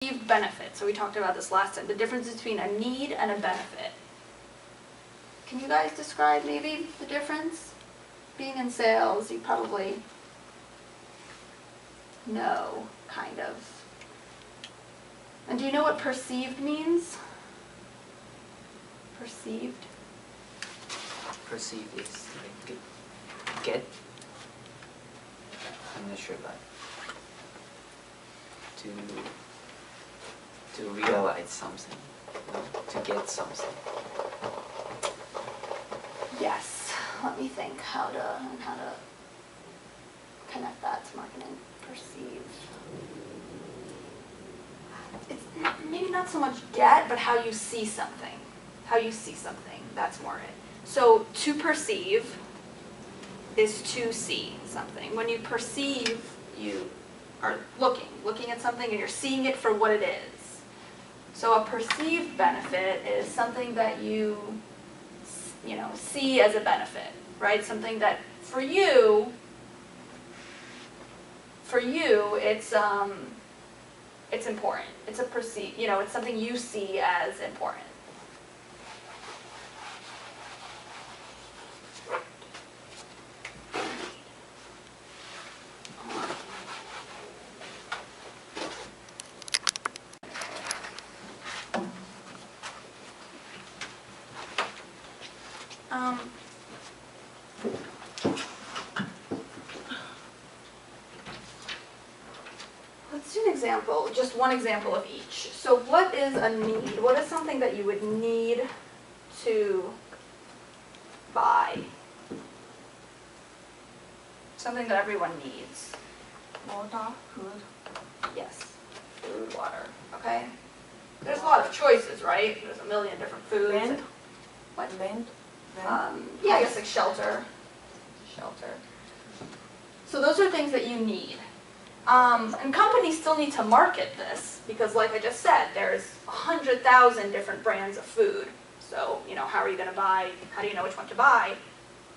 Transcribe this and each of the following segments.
benefit. So we talked about this last time. The difference between a need and a benefit. Can you guys describe maybe the difference? Being in sales, you probably know, kind of. And do you know what perceived means? Perceived? Perceive is like get. I'm not sure, but to realize something, no? To get something. Yes. Let me think how to connect that to marketing. Perceive. It's maybe not so much get, but how you see something. How you see something. That's more it. So to perceive is to see something. When you perceive, you are looking at something and you're seeing it for what it is. So a perceived benefit is something that you see as a benefit, right? Something that for you it's important. It's a perceive, it's something you see as important. Let's do an example, just one example of each. So what is a need? What is something that you would need to buy? Something that everyone needs. Water, food. Yes, food, water, okay? There's a lot of choices, right? There's a million different foods. Rent. What? Rent. Yeah, I guess like shelter. Shelter. So those are things that you need. And companies still need to market this because, like I just said, there's 100,000 different brands of food. So, how are you going to buy? How do you know which one to buy?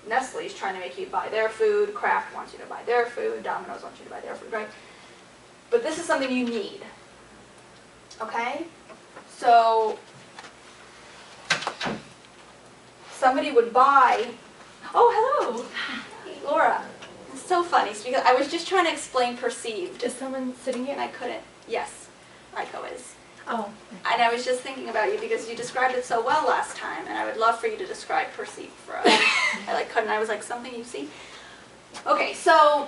Nestle's trying to make you buy their food. Kraft wants you to buy their food. Domino's wants you to buy their food, right? But this is something you need. Okay? So somebody would buy. Oh, hello, hey, Laura. It's so funny because I was just trying to explain perceived. Is someone sitting here? And I couldn't. Yes, Aiko is. Oh. And I was just thinking about you because you described it so well last time, and I would love for you to describe perceived for us. I couldn't. I was like, something you see. Okay, so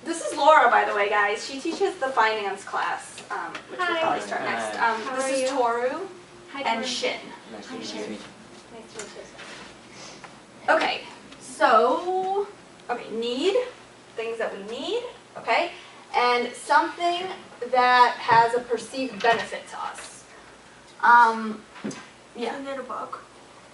this is Laura, by the way, guys. She teaches the finance class, which we'll probably start next. This is Toru and Shin. Nice to meet you. Nice to meet you. Okay, so, need, things that we need, okay, and something that has a perceived benefit to us. Yeah. Chanel bag.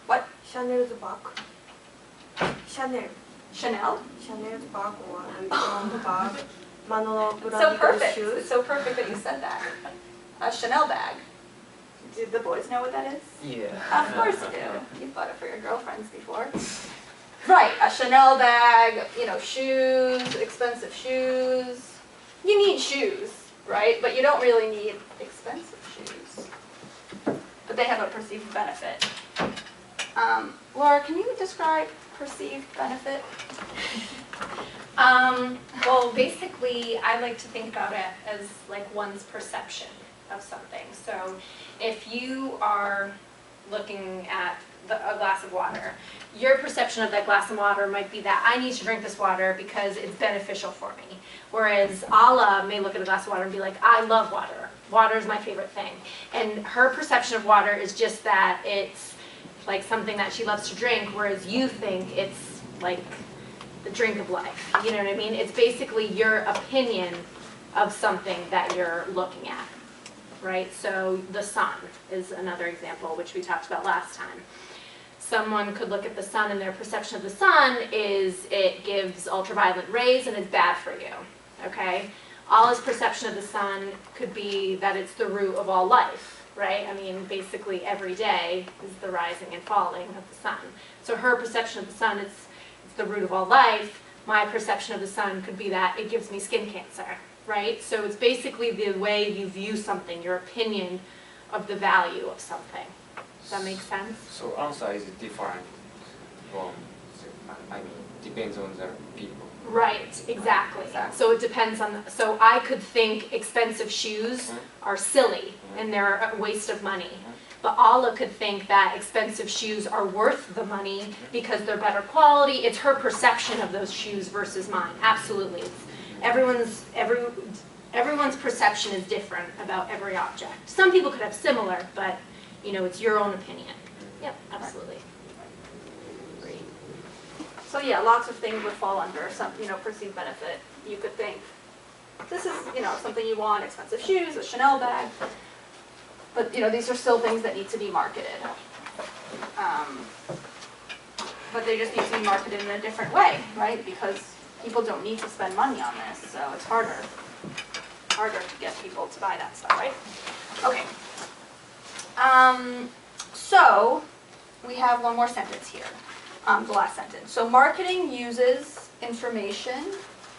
What? Chanel's bag. Chanel. Chanel? Chanel's bag or Louis bag. Manolo So perfect. shoes. It's so perfect that you said that. A Chanel bag. Do the boys know what that is? Yeah. Of course you do. You've bought it for your girlfriends before. Right, a Chanel bag, shoes, expensive shoes. You need shoes, right? But you don't really need expensive shoes. But they have a perceived benefit. Laura, can you describe perceived benefit? Well, basically, I like to think about it as like one's perception of something. So if you are looking at a glass of water, your perception of that glass of water might be that I need to drink this water because it's beneficial for me. Whereas Ala may look at a glass of water and be like, I love water. Water is my favorite thing. And her perception of water is just that it's like something that she loves to drink, whereas you think it's like the drink of life. You know what I mean? It's basically your opinion of something that you're looking at, right? So the sun is another example, which we talked about last time. Someone could look at the sun and their perception of the sun is it gives ultraviolet rays and it's bad for you, okay? Allah's perception of the sun could be that it's the root of all life, right? I mean, basically every day is the rising and falling of the sun. So her perception of the sun is it's the root of all life. My perception of the sun could be that it gives me skin cancer, right? So it's basically the way you view something, your opinion of the value of something. Does that make sense? So answer is different from, I mean, depends on the people. Right, exactly. So it depends on, so I could think expensive shoes are silly and they're a waste of money. But Ala could think that expensive shoes are worth the money because they're better quality. It's her perception of those shoes versus mine. Absolutely. Everyone's perception is different about every object. Some people could have similar, but you know, it's your own opinion. Yep, absolutely. Great. So yeah, lots of things would fall under some, you know, perceived benefit. You could think, this is, you know, something you want, expensive shoes, a Chanel bag. But, you know, these are still things that need to be marketed. But they just need to be marketed in a different way, right? Because people don't need to spend money on this, so it's harder to get people to buy that stuff, right? Okay. So we have one more sentence here, the last sentence. So marketing uses information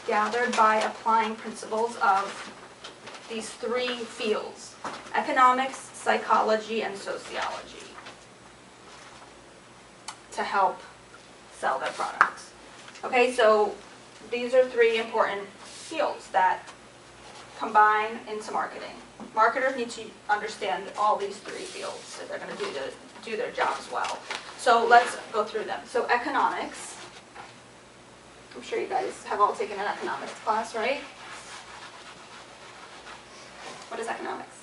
gathered by applying principles of these three fields: economics, psychology, and sociology, to help sell their products. Okay, so these are three important fields that combine into marketing. Marketers need to understand all these three fields if they're going to do their jobs well. So let's go through them. So economics. I'm sure you guys have all taken an economics class, right? What is economics?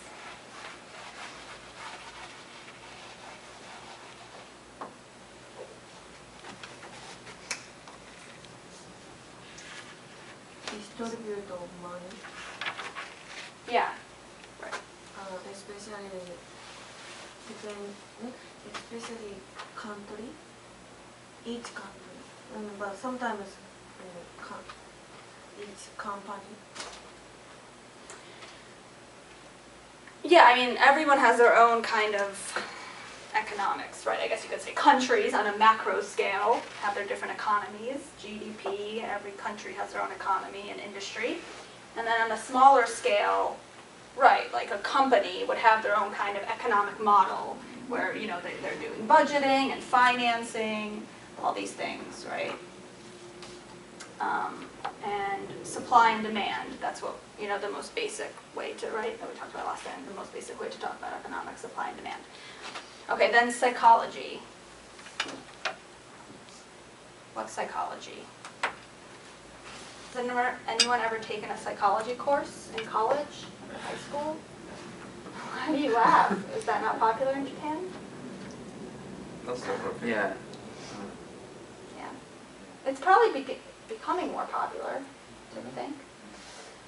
Distribute of money, Yeah. Right. especially especially country, each country, but sometimes each company. Yeah, I mean, everyone has their own kind of economics, right? I guess you could say countries on a macro scale have their different economies, GDP, every country has their own economy and industry. And then on a smaller scale, right, like a company would have their own kind of economic model where, you know, they're doing budgeting and financing, all these things, right? And supply and demand, that's what, you know, the most basic way to, right, that we talked about last time, the most basic way to talk about economics, supply and demand. Okay, then psychology. What's psychology? Has anyone ever taken a psychology course in college or high school? Why do you laugh? Is that not popular in Japan? Not so popular. Yeah. Yeah. It's probably becoming more popular, don't you think?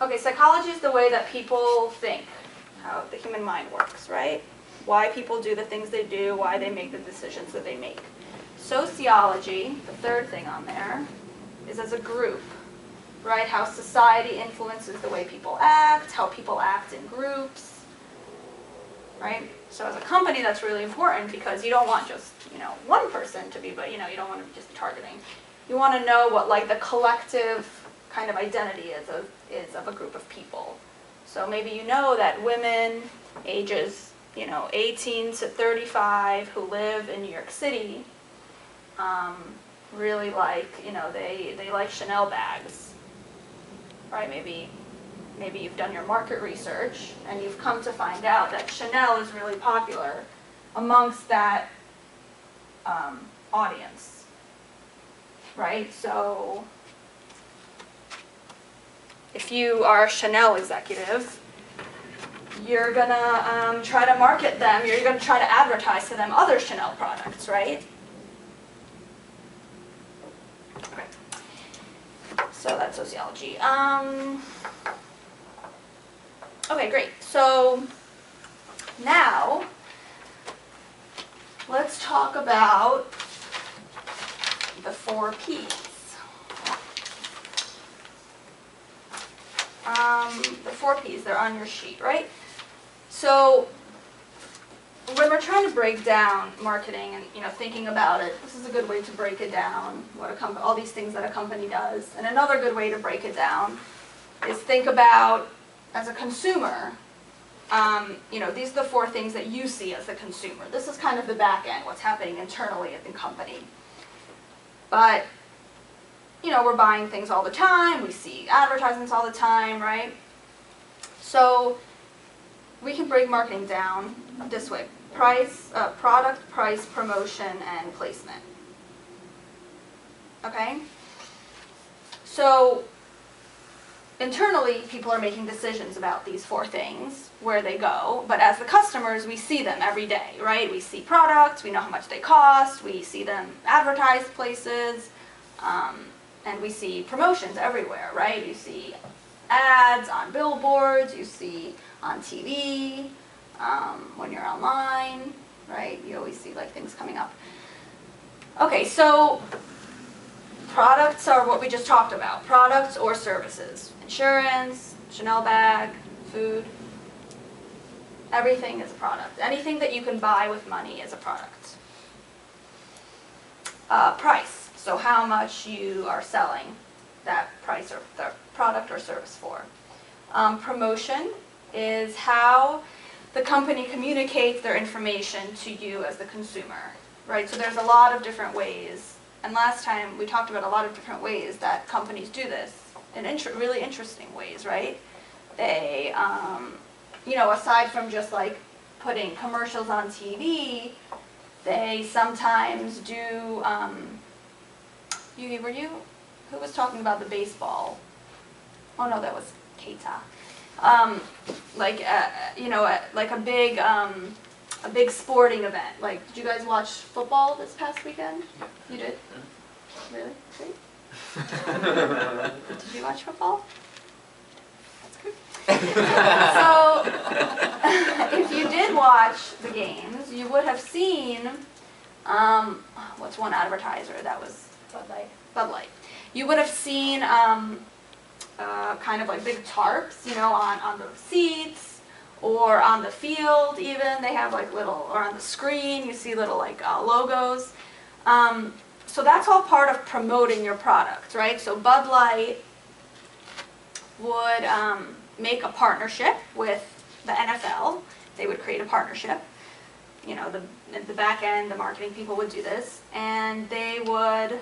Okay, psychology is the way that people think, how the human mind works, right? Why people do the things they do, why they make the decisions that they make. Sociology, the third thing on there, is as a group, right? How society influences the way people act, how people act in groups, right? So as a company, that's really important because you don't want just, you know, one person to be, but, you know, you don't want to just be targeting. You want to know what, like, the collective kind of identity is of a group of people. So maybe you know that women ages, you know, 18 to 35 who live in New York City really like, you know, they like Chanel bags, right? Maybe you've done your market research and you've come to find out that Chanel is really popular amongst that audience, right? So if you are a Chanel executive, you're gonna try to market them, you're gonna try to advertise to them other Chanel products, right? Okay. So that's sociology. Okay, great. So now let's talk about the 4 Ps. The 4 Ps, they're on your sheet, right? So when we're trying to break down marketing and, you know, thinking about it, this is a good way to break it down, what all these things that a company does. And another good way to break it down is think about, as a consumer, these are the 4 things that you see as a consumer. This is kind of the back end, what's happening internally at the company. But, we're buying things all the time, we see advertisements all the time, right? So we can break marketing down this way. Product, price, promotion, and placement. Okay? So internally, people are making decisions about these 4 things, where they go, but as the customers, we see them every day, right? We see products, we know how much they cost, we see them advertised places, and we see promotions everywhere, right? You see ads on billboards, you see on TV, when you're online, right? You always see things coming up. Okay, so products are what we just talked about. Products or services. Insurance, Chanel bag, food. Everything is a product. Anything that you can buy with money is a product. Price. So how much you are selling that price or the product or service for. Promotion is how the company communicates their information to you as the consumer, right? So there's a lot of different ways. And last time we talked about a lot of different ways that companies do this in really interesting ways, right? They, aside from just putting commercials on TV, they sometimes do, who was talking about the baseball? Oh no, that was Keita. A big sporting event. Did you guys watch football this past weekend? You did? Really? Great. Did you watch football? That's good. So, if you did watch the games, you would have seen, what's one advertiser that was Bud Light. You would have seen kind of big tarps, on the seats or on the field even. They have or on the screen, you see little logos. So that's all part of promoting your product, right? So Bud Light would make a partnership with the NFL. They would create a partnership. The back end, the marketing people would do this, and they would